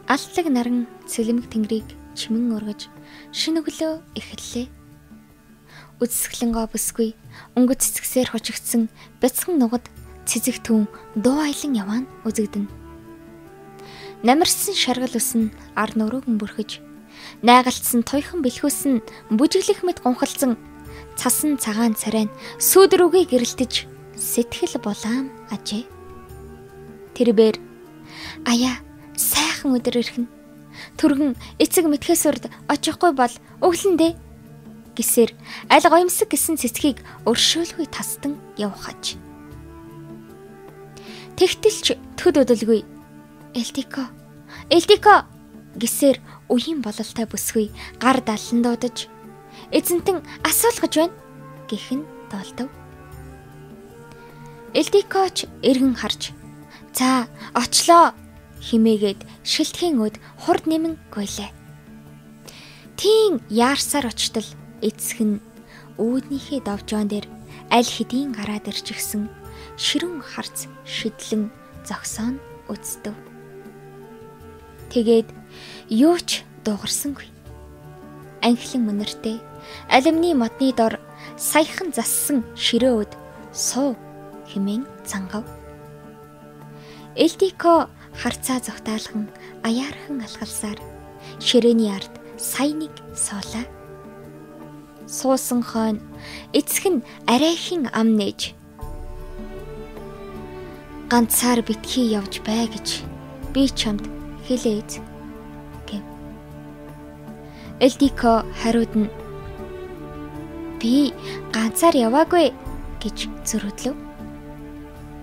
Алтлаг наран цэлмэг тэнгэрийг чимэн ургаж шинэ өглөө эхэллээ. Үсгэлэнгоо бүсгүй өнгөц цэцгсээр хожигдсан бяцхан нугад цэцэг түн дуу аялан яваан үзэгдэнэ. Намирсан шаргал үсэн ар нурууган бүрхэж, найгалтсан туйхан бэлхүүсэн бүжиглэх мэт гонхолцсон цасан цагаан царайн сүүдэр үгүй гэрэлтэж сэтгэл булаам ажээ. Тэрбээр аяа сайхан өдөр ирхэн. Түргэн эцэг мэтхээс урд очихгүй бол өглөндөө гэсээр аль гоёмсог гэсэн цэцгийг өршөөлгүй тасдан явхаж. Тэгтэлч төд өдөлгүй Элтико гэсээр үеийн бололтой бүсгүй гар даллан дуудаж эзэнтэн асуулгаж байна гэхэн доолдов. Элтикоч эргэн харж за очлоо химээгээд шилтгэн өд хурд нэмэн гойлээ. Тийм яарсаар очтол эцэг нь үүднийхээ давжоон дээр аль хэдийн гараад ирчихсэн ширүүн харц шидлэн зогсоон үздэв. Тэгээд юу ч дуугарсангүй. Анхлан мөнөртэй алимны модны дор саяхан зассан ширээ өд суу химэн цангав. Элтико харцаа зогтаалхан аяархан алхалсаар ширээний ард сая нэг суулаа. Суусан хойно эцэг нь арайхийн ам нээж ганцаар битгий явж бай гэж би чамд хэлээд гэв. Элтико хариуд нь би ганцаар яваагүй гэж зөрөдлөв.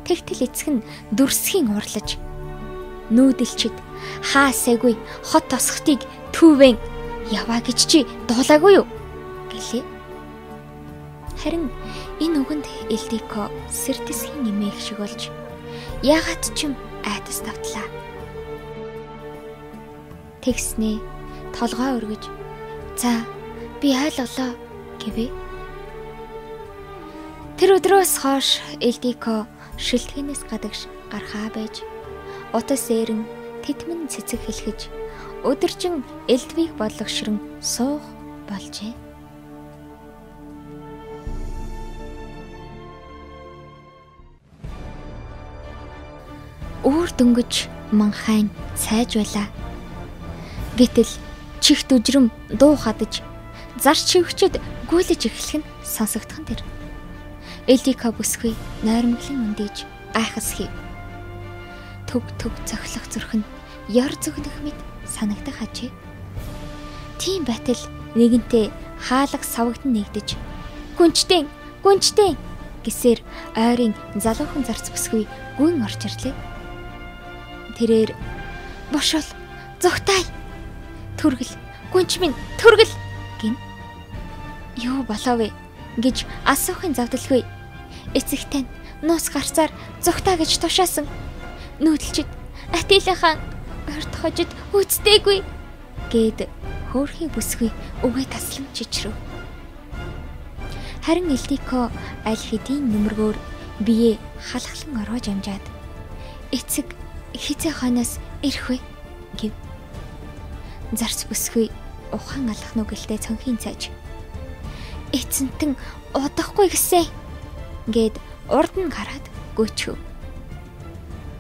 Тэгтэл эцэг нь дүрсхийн урлаж нүүдэлчид хаасайгүй хот тосхтыг түүвэн яваа гэж чи дуулаагүй юу гэлээ. Харин энэ үгэнд Элтико сэрдэсгийн нэмэх шиг болж яагаад ч юм айдас давтлаа. Тэгснээ толгой өргөж за би ойлголоо гэвэ. Тэр өдрөөс хойш Элтико шилтгэнээс гадагш гархаа байж утас эрен титмэн цэцэг хэлхэж өдөржин элдвийг бодлогшрон суух болжээ. Үүр дөнгөж манхайн цайж байлаа. Гэтэл чихт үжрэм дуу хадаж зарч шивчэд гүйлэж эхлэх нь сонсогдхон тэр. Элтико бүсгүй нойрмоглон өндийж айхас хийв. Төг цохлох зүрх нь яр зүгнэх мэт санагдах ажээ. Тийм байтал нэгэнтээ хаалга савагдан нэгдэж гүнчтэй гэсээр ойрын залуухан зарц бүсгүй гүн орж ирлээ. Тэрээр бошол зүгтай түргэл гүнч минь түргэл гин. Юу болов вэ гэж асуухын завдалгүй. Эцэгтэй нуус гарцаар зүгтаа гэж тушаасан. Нүүдэлчид атилахан орд хожид үздэггүй гэд хөөрхий бүсгүй үгээ таслан чичрэв. Харин Элтико аль хэдийн нөмргөөр бие халахлан ороож амжаад эцэг хизээ хойноос ирэх вэ гэв. Зарц бүсгүй ухаан алах нүгэлтэй цонхийн цааж эцэнтэн удахгүй гэсэ гэд урд нь гараад гүйчв.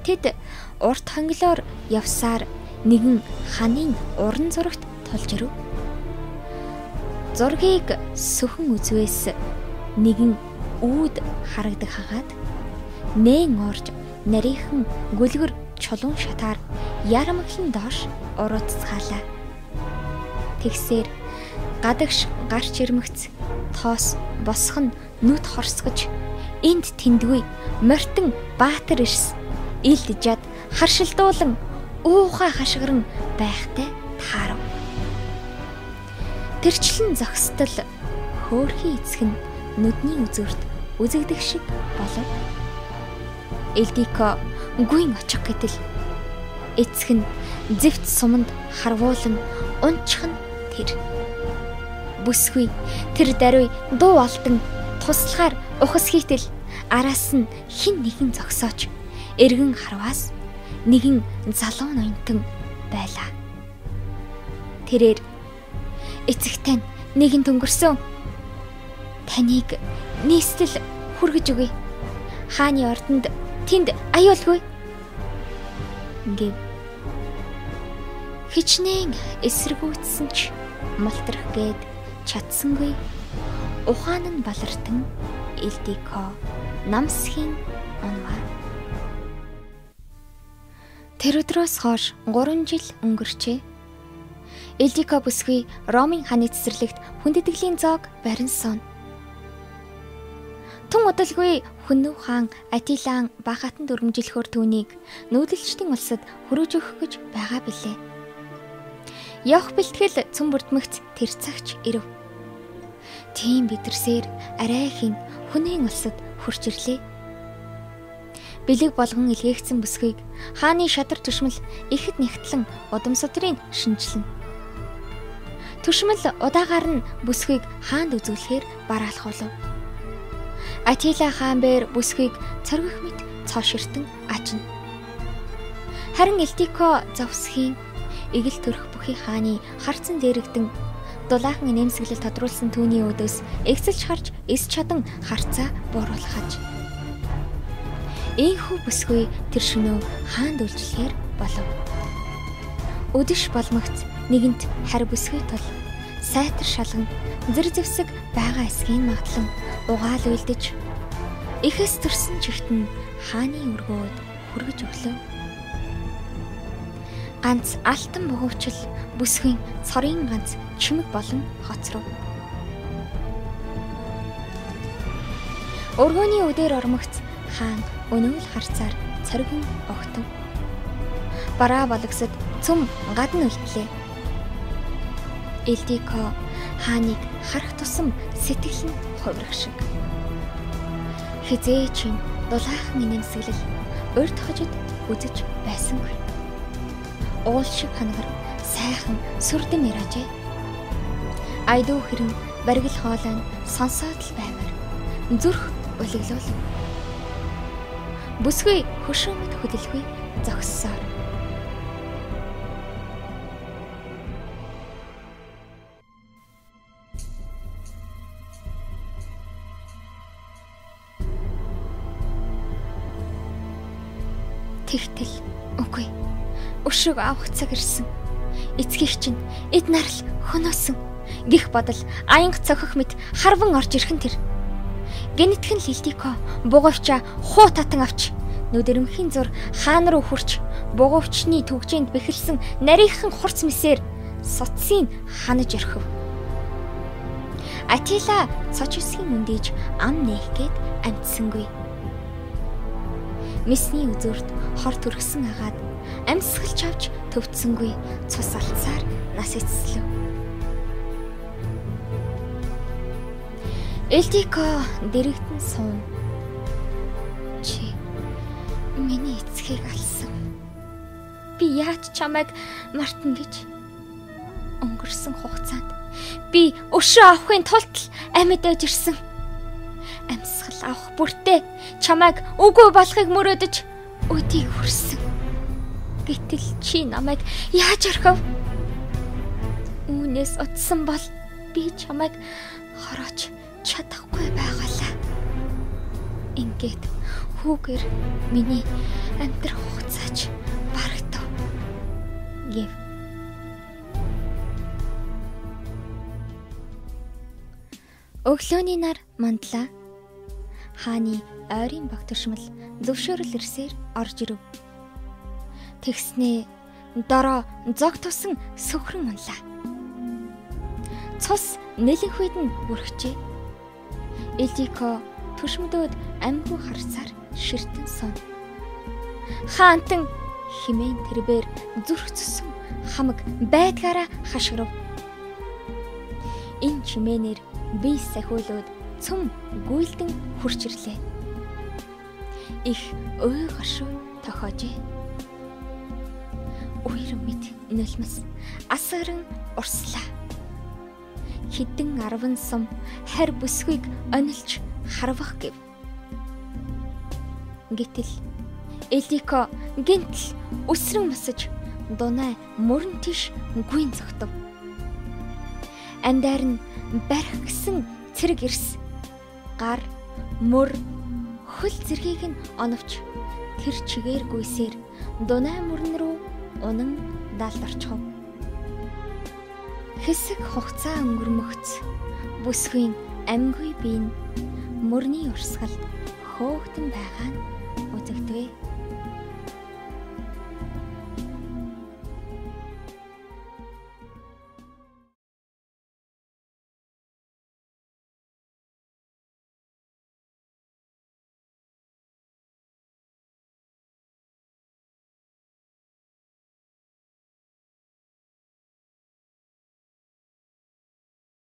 Тэд урт хонглоор явсаар нэгэн ханын уран зурагт тулж ирэв. Зургийг сүхэн үзвээс нэгэн үүд харагдаг хагаад нээн орж нарийнхан гүлгэр чулуун шатаар ярамглан доош урууцгаалаа. Тэгсээр гадагш гарч ирмэгц тоос босох нь нүд хорсгож энд тэндгүй мортон баатар ирс илд жад харшилдуулан уухай хашгиран байхтай таарав. Тэрчлэн зогсдол хөөрхий эцэг нь нүдний үзүүрт үзэгдэх шиг болов. Элтико гүйн очих гэтэл эцэг нь зэвт суманд харвуулан унчих нь тэр. Бүсгүй тэр даруй дуу олдон туслахаар ухас хийтэл араас нь хин нэгэн зогсооч эргэн харваас нэгэн залуу ноёнтон байлаа. Тэрээр эцэгтэй нэгэнт өнгөрсөн. Таныг нийслэл хүргэж өгье. Хааны ордонд тэнд аюулгүй гэв. Хичнээн эсэргүүцсэн ч малтрах гээд чадсангүй. Ухаан нь балартан Ildiko намсхийн онваа. Тэр өдрөөс хойш 3 жил өнгөрчээ. Ildiko бүсгүй Ромын хааны цэцэрлэгт хүндэтгэлийн зоог баринсан. Тун удалгүй Хүннү хаан Атилаан Бахатанд өргөмжлөхөөр түүнийг нүүдэлчдийн улсад хүргэж өгөх гэж байгаа билээ. Явах бэлтгэл цөм бүрдмэгц тэр цагч ирэв. Тийм бидэрсээр арайхийн Хүнийн улсад хурж ирлээ. Бэлэг болгон илгээгдсэн бүсгүйг хааны шадар түшмэл ихэд нэгтлэн удам судрын шинжилнэ. Түшмэл удаагаар нь бүсгүйг хаанд үзүүлэхээр бараалах болов. Атила хаан бээр бүсгүйг цоргих мэт цооширтан ажна. Харин Ildiko зовсхийн игэл төрх бүхий хааны харцан дээрэгдэн дулаахан нэмсэглэл тодруулсан түүний өдөөс эгцэлж харж эс чадан харцаа бууруулахаж. Ийхүү бүсгүй тэр шөнөө хаанд үйлчлэхээр болов. Өдөш боломгц нэгэнт хар бүсгүй тул сайтар шалган зэр зэвсэг байгаа эсгийн магадлан угаал үйлдэж ихэс төрсөн чихтэн хааны өргөөд хүргэж өглөө. Ганц алтан боговчл бүсгийн цорын ганц чимэг болон хоцров. Өргөөний өдөр ормогц хаан өнөөл харцаар цоргин огтов. Бараа болгосод цөм гадна үлдлээ. Ildiko хааныг харах тусам сэтгэл нь хувирах шиг. Хизээч дулаахан нэмсэглэл урд хожид үзэж байсангүй. Уул шиг ханагар сайхан сүрдэм иражээ. Айдуу хэрэн баргил хоолой нь сонсоод л баймаар зүрх улиглуулв. Бүсгүй хөшөөмөд хөдөлгүй зогссоор. Тэгтэл үгүй. Өшөөг авах цаг ирсэн. Эцгийх чинь эд нарл хөнөөсөн. Гэх бодол аянга цохих мэт харван орж ирхэн тэр. Гэнэтхэн л Ildiko буговча хуу татан авч нүдэрмхийн зур хаан руу хурч буговчны төгжээнд бэхэлсэн нарийнхан хурц мэсээр суцсыг ханаж орхив. Атила цоч үсгийн үндийж ам нээх гээд амтсангүй. Месний үзүүрт хор төргсөн агаад амьсгалж авч төвцсөнгүй цус алцаар нас эцслэв. Ildiko дэрэгдэн суун. Чи миний эцгийг алсан. Би яаж чамайг мартна гэж. Өнгөрсөн хугацаанд би өшөө авахын тулд амьд байж ирсэн. Амьсгал авах бүртээ чамайг үгүй болохыг мөрөөдөж өдийг хүрсэн. Гэтэл чи намайг яаж орхив? Үүнээс утсан бол би чамайг хороож чадахгүй байгалаа. Ингээд хүүгээр миний амьдрах хугацаач барагдав. Гэв. Өглөөний нар мандлаа. Хааны ойрын багтшмал зөвшөөрөл ирсээр орж ирэв. Тэгснээ дороо зог тусан сөхрөн унлаа. Цус нэлэнх үед нь бүрхжээ. Ildiko төшмөдөөд амьгүй харцаар ширтэн сон. Хаантан химэн тэрбээр зүрх цөсөн хамаг байдгаараа хашгирав. Энэ чимээнэр би сахиулууд цөм гүйлдэн хурч ирлээ. Их ой гашуу тохиожээ. Үер мэд нөлмөс асгаран урслаа. Хідэн 10 сум хар бүсгүйг онилж харвах гэв. Гэтэл Ildiko гинтл өсрөн мосож дунай мөрөн тиш гүйн цогтов. Андаар нь барих гисэн цэрэг ирс. Гар, мөр, хөл зэргийг нь оновч тэр чигээр гүйсээр дунай мөрөн рүү унан далд орчихов. Хэсэг хугацаа өнгөрмөгц бүсгүй амьгүй бие нь мөрний урсгалд хөөгдөн байгаа нь үзэгдэв.